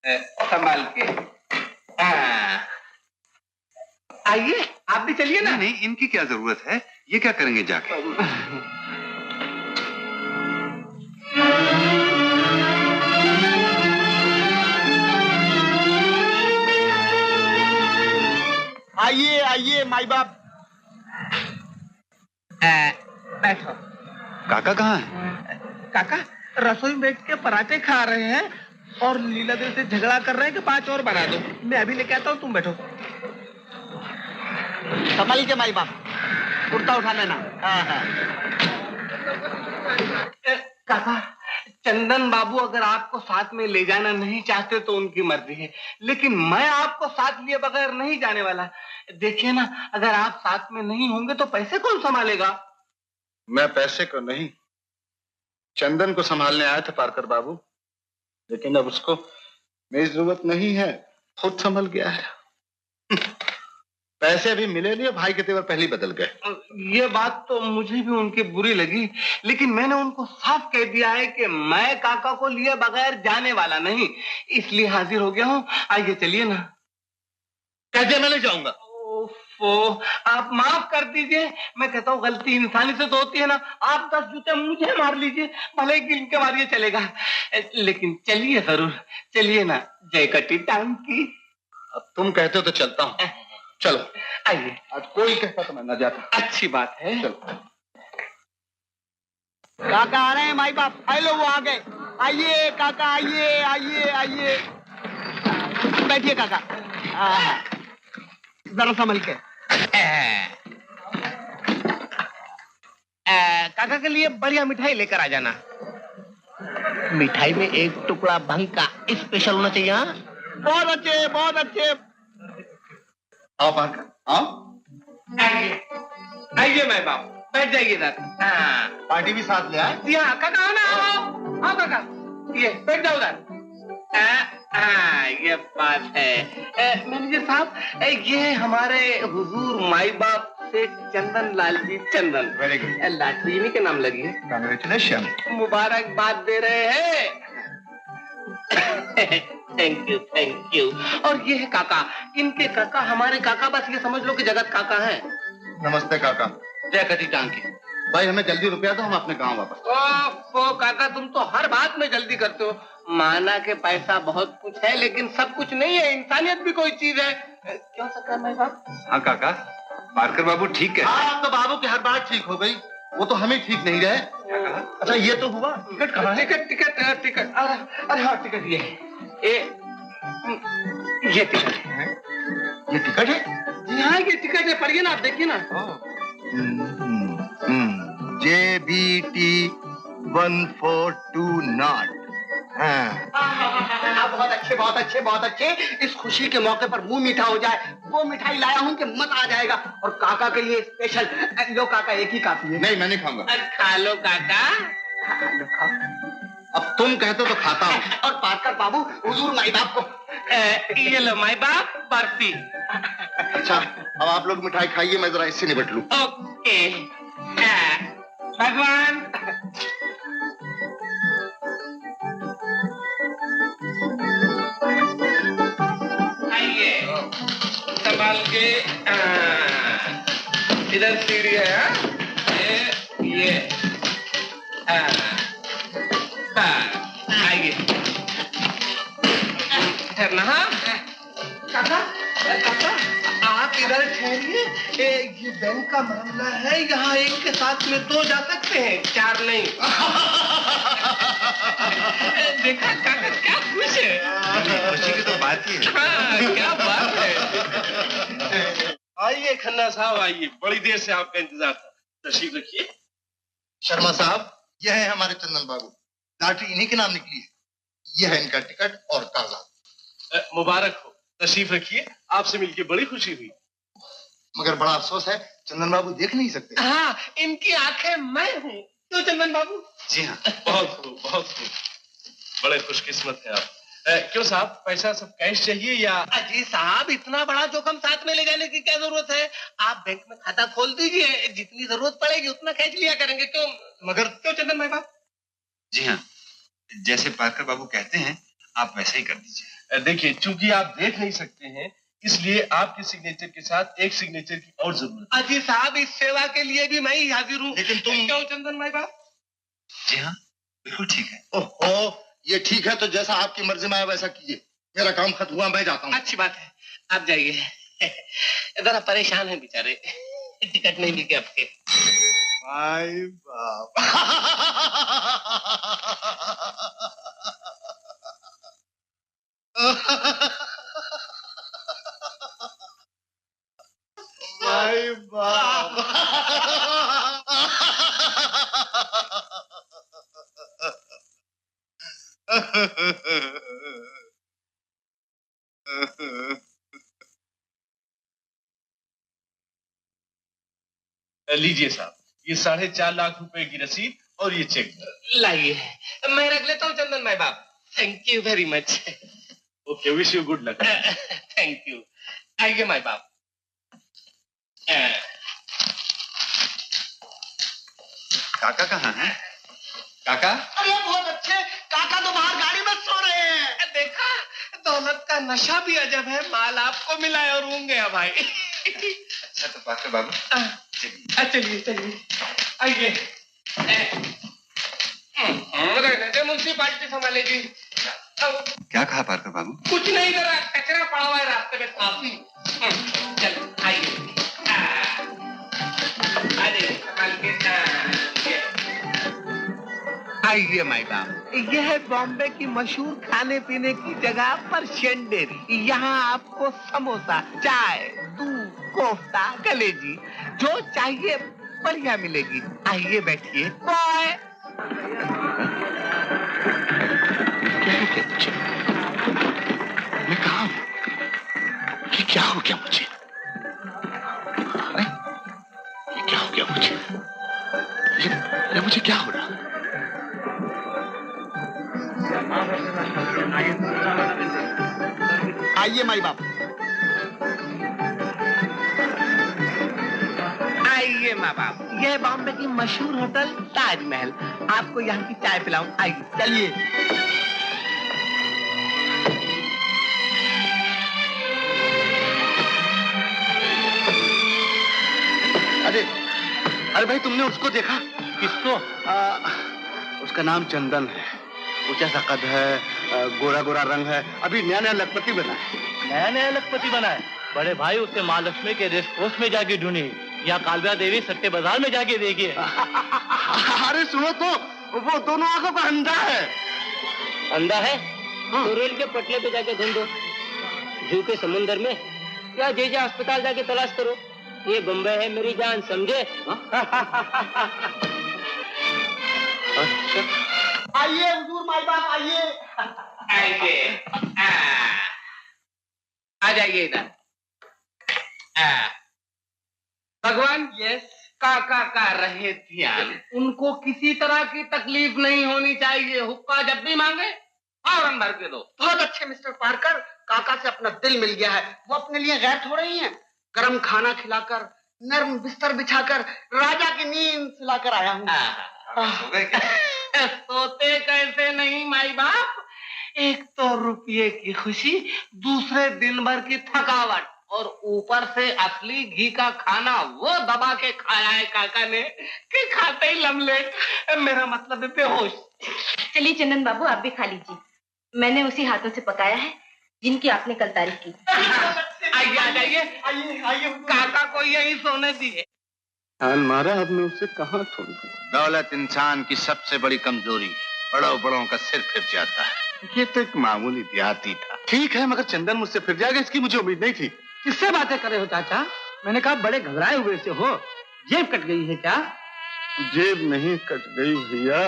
संभाल के। आइए, आप भी चलिए ना। नहीं, इनकी क्या जरूरत है, ये क्या करेंगे जाके? आइए आइए माई बाप। बैठो। काका कहाँ है? काका रसोई में बैठ के पराठे खा रहे हैं और लीला देवी से झगड़ा कर रहे हैं कि 5 और बना दो। मैं अभी लेके आता हूँ, तुम बैठो। संभाल के माई बाप, कुर्ता उठा लेना। काका, चंदन बाबू अगर आपको साथ में ले जाना नहीं चाहते तो उनकी मर्जी है, लेकिन मैं आपको साथ लिए बगैर नहीं जाने वाला। देखिए ना, अगर आप साथ में नहीं होंगे तो पैसे कौन संभालेगा? मैं पैसे को नहीं, चंदन को संभालने आया था पारकर बाबू, लेकिन अब उसको मेरी जरूरत नहीं है, खुद संभल गया है। पैसे भी मिले नहीं, भाई के तेवर पहले बदल गए। ये बात तो मुझे भी उनकी बुरी लगी, लेकिन मैंने उनको साफ कह दिया है कि मैं काका को लिए बगैर जाने वाला नहीं, इसलिए हाजिर हो गया हूँ। आइए चलिए ना। कैसे मैं नहीं जाऊंगा? ओफो, आप माफ कर दीजिए। मैं कहता हूँ गलती इंसानी से तो होती है ना। आप 10 जूते मुझे मार लीजिए, भले ही गिन के मारिए, चलेगा, लेकिन चलिए जरूर। चलिए ना, जय कटी टांग की। अब तुम कहते हो तो चलता हूँ। चलो आइए। आज कोई कहता तो मैं न जाता। अच्छी बात है। चलो। काका आ रहे हैं माई बाप। हेलो, वो आ गए। आइए काका, आइए आइए आइए, बैठिए काका। जरा संभल के। काका के लिए बढ़िया मिठाई लेकर आ जाना। मिठाई में एक टुकड़ा भंग का स्पेशल होना चाहिए। हाँ, बहुत अच्छे, बहुत अच्छे। आओ पारकर, आओ। आइए आइए माई बाप, बैठ जाइए इधर। पार्टी भी साथ ले आए। जी हाँ काका, आओ ना, आओ आओ काका, ये बैठ जाओ उधर। ये बात है। मैनेजर साहब, ये हमारे हुजूर माई बाप से Chandan Lal ji Chandan. Very good. Lottery इन्हीं के नाम लगी है। कांग्रेचुलेशन। मुबारकबाद दे रहे हैं। Thank you, thank you. और ये है काका, इनके काका हमारे काका, बस ये समझ लो कि जगत काका है। नमस्ते काका। जय कटी टांग की। भाई हमें जल्दी रुपया दो, हम अपने गांव वापस। ओ काका, तुम तो हर बात में जल्दी करते हो। माना के पैसा बहुत कुछ है, लेकिन सब कुछ नहीं है। इंसानियत भी कोई चीज है। क्यों सकता मैं बाप? हाँ काका, पारकर बाबू ठीक है। हाँ, तो बाबू की हर बात ठीक हो गई, वो तो हमें ठीक नहीं रहे। अच्छा ये तो हुआ, टिकट कहाँ है? टिकट टिकट टिकट, अरे हाँ टिकट ये टिकट है। ये टिकट है? जी हाँ, ये टिकट है, पढ़िए ना, आप देखिए ना। JBT 1420। बहुत अच्छे, बहुत अच्छे, बहुत अच्छे। इस खुशी के मौके पर मुंह मीठा हो जाए, वो मिठाई लाया हूँ कि मत आ जाएगा। और काका के लिए स्पेशल। लो काका, एक ही काफी है। नहीं, मैं नहीं खाऊंगा। खा लो काका। लो खाओ। अब तुम कहते हो तो खाता हूँ। और पारकर बाबू, हुजूर माई बाप को। ये लो माई बाप, बर्फी। अच्छा, अब आप लोग मिठाई खाइए, मैं जरा इससे निपट लूं। ओके। भगवान, आइए संभाल के। इधर सीढ़ी है। ये आइए। ठहरना। हाँ काका, काका आप इधर ठहरिए। ये बैंक का मामला है, यहाँ एक के साथ में 2 जा सकते हैं, 4 नहीं। देखा काका क्या खुश है। खुशी की तो बात ही है। हाँ, क्या बात है। आइए खन्ना साहब, आइए, बड़ी देर से आपका इंतजार था। तशरीफ रखिए। शर्मा साहब, यह है हमारे चंदन बाबू, लॉटरी इन्हीं के नाम निकली है। यह है इनका टिकट और कागजात। मुबारक हो, तशरीफ रखिए। आपसे मिलकर बड़ी खुशी हुई। मगर बड़ा अफसोस है, चंदन बाबू देख नहीं सकते। हाँ, इनकी आंखें मैं हूँ। तो चंदन बाबू। जी हाँ। बहुत खूब, बहुत खूब। बड़े खुशकिस्मत हैं आप। क्यों साहब, पैसा सब कैश चाहिए या? अजी साहब, इतना बड़ा जोखम साथ में ले जाने की क्या जरूरत है? आप बैंक में खाता खोल दीजिए, जितनी जरूरत पड़ेगी उतना कैश लिया करेंगे। क्यों? मगर क्यों चंदन भाई बात? जी हाँ, जैसे पारकर बाबू कहते हैं, आप वैसे ही कर दीजिए। देखिए, चूंकि आप देख नहीं सकते हैं, इसलिए आपके सिग्नेचर के साथ एक सिग्नेचर की और जरूरत है। अजी साहब, इस सेवा के लिए भी मैं ही हाजिर हूँ। लेकिन तुम... क्यों चंदन भाई बाप? जी हाँ, बिल्कुल ठीक है। ओहो, ये ठीक है तो जैसा आपकी मर्जी में आए वैसा कीजिए। मेरा काम खत्म हुआ, मैं जाता हूँ। अच्छी बात है, आप जाइए। जरा परेशान है बेचारे, टिकट नहीं बिके आपके। भाई बाप। भाई बाप। लीजिए साहब, ये 4.5 लाख रुपए की रसीद और ये चेक। लाइए, मैं रख लेता हूँ चंदन भाई बाप। Thank you very much. Okay, wish you good luck. Thank you. आइए माई बाप। काका कहाँ हैं? काका? अरे बहुत अच्छे, काका तो बाहर गाड़ी में सो रहे हैं। देखा, दौलत का नशा भी अजब है। माल आपको मिला है और ऊँग गया भाई। अच्छा तो पार्कर बाबू चलिए चलिए, आइए। म्युनिसिपालिटी संभालेगी। क्या कहा पार्कर बाबू? कुछ नहीं करा, कचरा पड़ा हुआ है रास्ते में काफी। चलो आइए, संभाल के। आइए माई बाप, यह है बॉम्बे की मशहूर खाने पीने की जगह पर्शियन डेरी। यहाँ आपको समोसा, चाय, दूध, कोफ्ता, कलेजी जो चाहिए बढ़िया मिलेगी। आइए बैठिए। बॉय, मैं कहाँ हूँ? ये क्या हो गया मुझे? अरे, ये क्या हो गया मुझे? ये मुझे क्या हो रहा? आइए माई बाप। आइए माँ बाप, यह बॉम्बे की मशहूर होटल ताजमहल। आपको यहाँ की चाय पिलाऊं, आइए। चलिए। अरे भाई, तुमने उसको देखा? किसको? उसका नाम चंदन है। ऊंचा सा कद है, गोरा गोरा रंग है, अभी नया नया लखपति बना है। नया नया लखपति बना है? बड़े भाई, उससे महालक्ष्मी के रेस कोर्स में जाके ढूंढी, या कालबा देवी सट्टे बाजार में जाके देखिए। अरे सुनो तो, वो दोनों आंखों का अंधा है। अंधा है? तो रेल के पटले पे जाके ढूंढो, जू के समुंदर में, या जेजा अस्पताल जाके तलाश करो। ये बम्बई है मेरी जान, समझे? अच्छा, आइए हुजूर माई बाप, आइए। आइए, आ जाइए इधर। भगवान, यस, काका का रहे ध्यान। उनको किसी तरह की तकलीफ नहीं होनी चाहिए। हुक्का जब भी मांगे फौरन भर के दो। बहुत अच्छे मिस्टर पार्कर, काका से अपना दिल मिल गया है। वो अपने लिए गैर थोड़े ही हैं। गरम खाना खिलाकर, नर्म बिस्तर बिछाकर, राजा की नींद सुलाकर आया हूँ। सो गए क्या? सोते कैसे नहीं माई बाप। एक तो रुपये की खुशी, दूसरे दिन भर की थकावट, और ऊपर से असली घी का खाना वो दबा के खाया है काका ने कि खाते ही लमले। मेरा मतलब है बेहोश। चलिए चंदन बाबू, आप भी खा लीजिए। मैंने उसी हाथों से पकाया है जिनकी आपने कल तारीफ की। आइए, आ जाइए। आइए आइए। काका को यही सोने दिए। मारा आपने उससे कहाँ छोड़? दौलत इंसान की सबसे बड़ी कमजोरी है, बड़ों बड़ों का सिर फिर जाता है। ये तो एक मामूली देहाती था। ठीक है, मगर चंदन मुझसे फिर जाएगा, इसकी मुझे उम्मीद नहीं थी। किससे बातें करे हो चाचा? मैंने कहा बड़े घबराए हुए से हो, जेब कट गई है क्या? जेब नहीं कट गई भैया,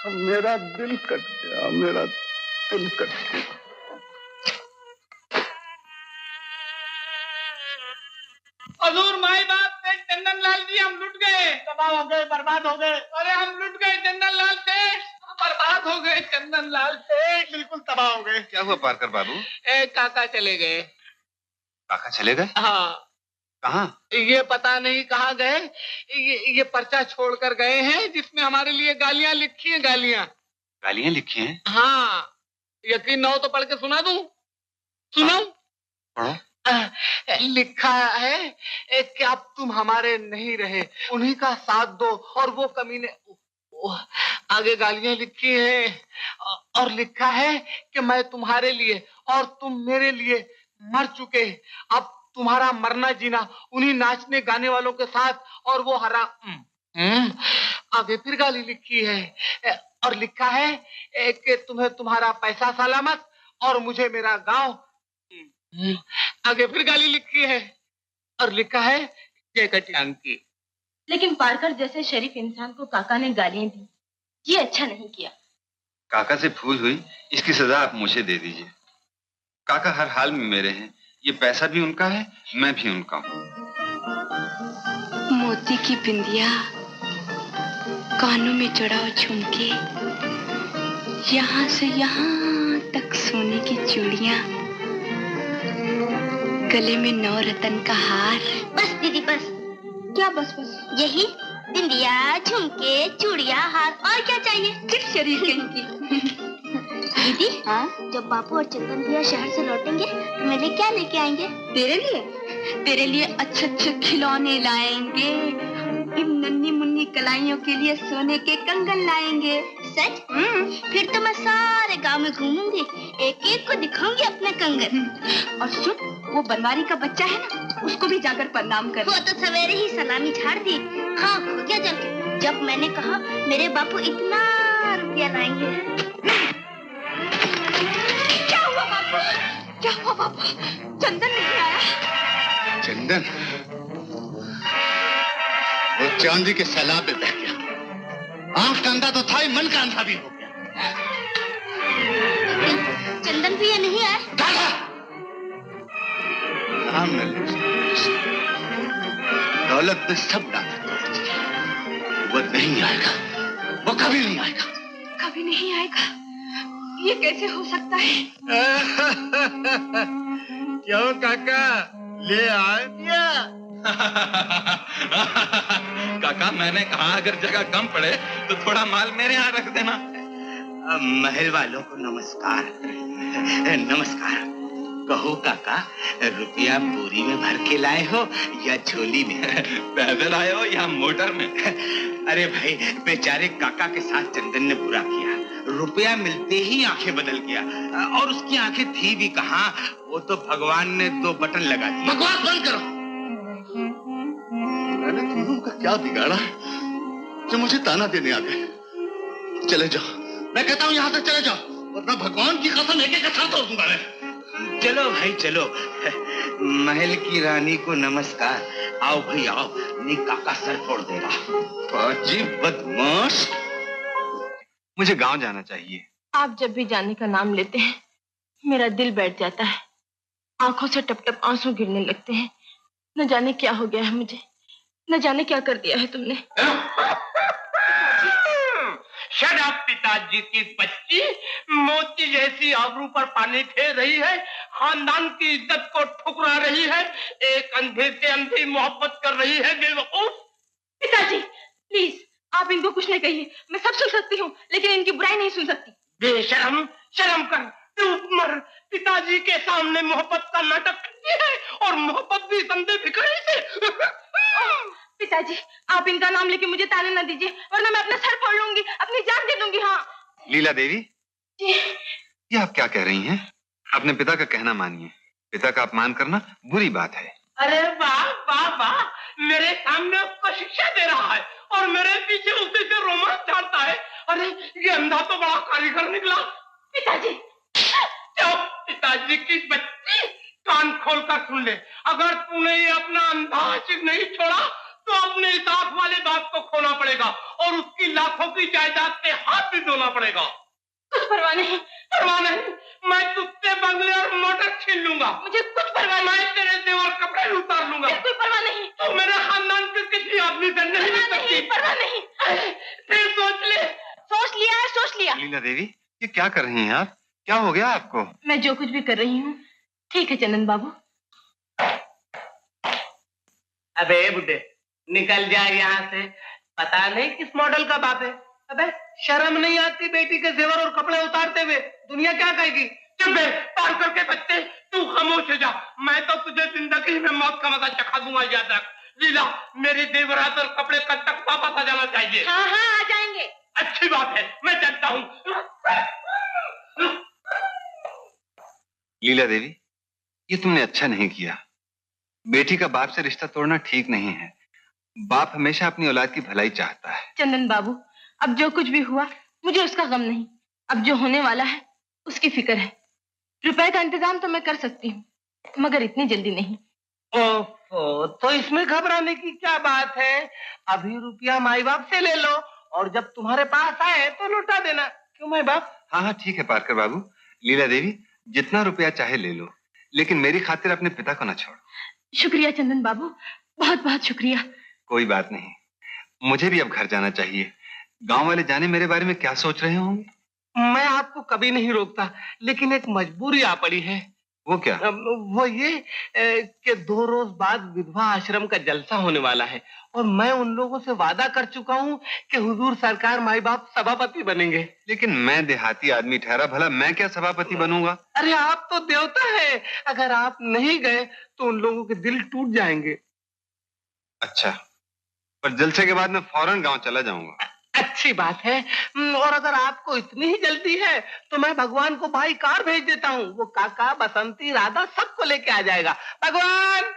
मेरा दिल कट गया, मेरा दिल कट गया। हजूर माई बाप से चंदन लाल जी, हम लुट गए, तबाह हो गए, बर्बाद हो गए। अरे हम लुट गए चंदन लाल से, बर्बाद हो गए चंदन लाल से, बिल्कुल तबाह हो गए। क्या हुआ पार्कर बाबू? काका चले गए। काका चले गए? हाँ, कहाँ? ये पता नहीं कहाँ गए। ये पर्चा छोड़कर गए हैं जिसमें हमारे लिए गालियां लिखी हैं। गालियां गालियां लिखी हैं? हाँ, यकीन ना हो तो पढ़ के सुना दूं? सुनाऊं? पढ़ो। लिखा है कि अब तुम हमारे नहीं रहे, उन्हीं का साथ दो और वो कमीने। आगे गालियां लिखी हैं और लिखा है कि मैं तुम्हारे लिए और तुम मेरे लिए मर चुके, अब तुम्हारा मरना जीना उन्हीं नाचने गाने वालों के साथ और वो हरा। आगे फिर गाली लिखी है और लिखा है कि तुम्हें तुम्हारा पैसा सलामत और मुझे मेरा गांव। आगे फिर गाली लिखी है और लिखा है जय कटियांकी। लेकिन पारकर जैसे शरीफ इंसान को काका ने गालियां दी, ये अच्छा नहीं किया। काका से भूल हुई, इसकी सजा आप मुझे दे दीजिए। काका हर हाल में मेरे हैं, ये पैसा भी उनका है, मैं भी उनका हूँ। मोती की बिंदिया, कानों में जड़ाओ झुमके, यहाँ से यहाँ तक सोने की चूड़ियां, गले में 9 रतन का हार। बस दीदी बस। क्या बस बस? यही बिंदिया, झुमके, चूड़िया, हार, और क्या चाहिए? किस शरीर कहीं की। दीदी हाँ? जब बापू और चंदन भैया शहर से लौटेंगे तो मेरे लिए क्या लेके आएंगे? तेरे लिए अच्छे अच्छे खिलौने लाएंगे, इन नन्ही मुन्नी कलाइयों के लिए सोने के कंगन लाएंगे। सच? फिर तो मैं सारे गांव में घूमूंगी, एक एक को दिखाऊंगी अपने कंगन। और सुन, वो बनवारी का बच्चा है ना, उसको भी जाकर प्रणाम कर। वो तो सवेरे ही सलामी झाड़ दी। हाँ क्या जब मैंने कहा मेरे बापू इतना रुपया लाएंगे। क्या हुआ बापू? चंदन नहीं आया? चंदन वो चांदी के सैलाब में बह गया। आंख का अंधा तो था ही, मन का अंधा भी हो गया। चंदन भैया नहीं आए? दादा नाम न ले, दौलत में सब डाला, वो नहीं आएगा, वो कभी नहीं आएगा। कभी नहीं आएगा? ये कैसे हो सकता है? क्यों काका, ले आए दिया? काका मैंने कहा अगर जगह कम पड़े तो थोड़ा माल मेरे यहाँ रख देना। महल वालों को नमस्कार। नमस्कार। कहो काका, रुपया बोरी में भर के लाए हो या झोली में? पैदल आए हो या मोटर में? अरे भाई, बेचारे काका के साथ चंदन ने बुरा किया, रुपया मिलते ही आंखें बदल गया, और उसकी आंखें थी भी कहाँ, वो तो भगवान ने 2 बटन लगा दिए। बकवास बंद करो। मैंने तुम लोगों का क्या बिगाड़ा जो मुझे ताना देने आ गए? चले जाओ, मैं कहता हूँ यहाँ से चले जाओ, वरना भगवान की कसम एक साथ तोड़ दूंगा मैं। चलो भाई चलो, महल की रानी को नमस्कार। आओ भाई आओ, नहीं काका सर फोड़ देगा। अजीब बदमाश। मुझे गांव जाना चाहिए। आप जब भी जाने का नाम लेते हैं मेरा दिल बैठ जाता है, आंखों से टप टप आंसू गिरने लगते हैं। न जाने क्या हो गया है मुझे, न जाने क्या कर दिया है तुमने। शट अप पिताजी की बच्ची, मोती जैसी आबरू पर पानी फेर रही है, खानदान की इज्जत को ठुकरा रही है, एक अंधे से अंधी मोहब्बत कर रही है बेवकूफ। पिताजी प्लीज आप इनको कुछ नहीं कहिए, मैं सब सुन सकती हूँ लेकिन इनकी बुराई नहीं सुन सकती। बेशरम, शर्म कर, चुप मर। पिताजी के सामने मोहब्बत का नाटक करती है और मोहब्बत भी संधे भिखारी से। पिताजी आप इनका नाम लेके मुझे ताने न दीजिए, वरना मैं अपना सर फोड़ लूंगी, अपनी जान दे दूंगी। हाँ लीला देवी, जी। ये आप क्या कह रही हैं? अपने पिता का कहना मानिए, पिता का अपमान करना बुरी बात है। अरे वाह वाह वाह, मेरे सामने उसको शिक्षा दे रहा है और मेरे पीछे उसी से रोमांस झाड़ता है। अरे ये अंधा तो बड़ा कारीगर निकला। पिताजी चुप, पिताजी की बच्ची, कान खोलकर सुन ले, अगर तूने ये अपना अंधा आशिक नहीं छोड़ा तो अपने इस आंख वाले बाप को खोना पड़ेगा और उसकी लाखों की जायदाद के हाथ भी धोना पड़ेगा। कुछ परवाह नहीं, परवाह नहीं, मैं तुझसे बंगले और मोटर छीन लूंगा। मुझे कुछ परवाह नहीं, मैं तेरे जेवर कपड़े उतार लूंगा। कोई परवाह नहीं। तो मेरे खानदान के किसी आदमी से नहीं मिल सकती। परवाह नहीं। फिर सोच ले। सोच लिया है, सोच लिया। लीला देवी, ये क्या कर रही हैं आप? क्या हो गया आपको? मैं जो कुछ भी कर रही हूँ ठीक है चंदन बाबू। अबे बुड्ढे, निकल जा यहाँ से, पता नहीं किस मॉडल का बाप है। अबे शर्म नहीं आती बेटी के जेवर और कपड़े उतारते हुए? दुनिया क्या कहेगी? चुप है पार करके बच्चे, तू खामोश हो जा। मैं तो तुझे जिंदगी में मौत का मजा चखा दूंगा, याद रख। लीला, मेरे जेवरात और कपड़े कल तक वापस आ जाना चाहिए। हाँ हाँ आ जाएंगे। अच्छी बात है, मैं चलता हूँ। लीला देवी, ये तुमने अच्छा नहीं किया। बेटी का बाप से रिश्ता तोड़ना ठीक नहीं है। बाप हमेशा अपनी औलाद की भलाई चाहता है। चंदन बाबू, अब जो कुछ भी हुआ मुझे उसका गम नहीं, अब जो होने वाला है उसकी फिक्र है। रुपए का इंतजाम तो मैं कर सकती हूँ, मगर इतनी जल्दी नहीं। ओहो, तो इसमें घबराने की क्या बात है? अभी रुपया माई बाप से ले लो और जब तुम्हारे पास आए तो लौटा देना। क्यों माई बाप? हाँ हाँ ठीक है पारकर बाबू। लीला देवी, जितना रुपया चाहे ले लो, लेकिन मेरी खातिर अपने पिता को न छोड़ो। शुक्रिया चंदन बाबू, बहुत बहुत शुक्रिया। कोई बात नहीं, मुझे भी अब घर जाना चाहिए। गांव वाले जाने मेरे बारे में क्या सोच रहे होंगे। मैं आपको कभी नहीं रोकता, लेकिन एक मजबूरी आ पड़ी है। वो क्या? वो ये कि 2 रोज बाद विधवा आश्रम का जलसा होने वाला है और मैं उन लोगों से वादा कर चुका हूँ कि हुजूर सरकार माई बाप सभापति बनेंगे। लेकिन मैं देहाती आदमी ठहरा, भला मैं क्या सभापति बनूंगा? अरे आप तो देवता है, अगर आप नहीं गए तो उन लोगों के दिल टूट जाएंगे। अच्छा, पर जलसे के बाद मैं फौरन गांव चला जाऊंगा। अच्छी बात है। और अगर आपको इतनी ही जल्दी है तो मैं भगवान को भाई कार भेज देता हूँ। वो काका, बसंती, राधा सबको लेके आ जाएगा। भगवान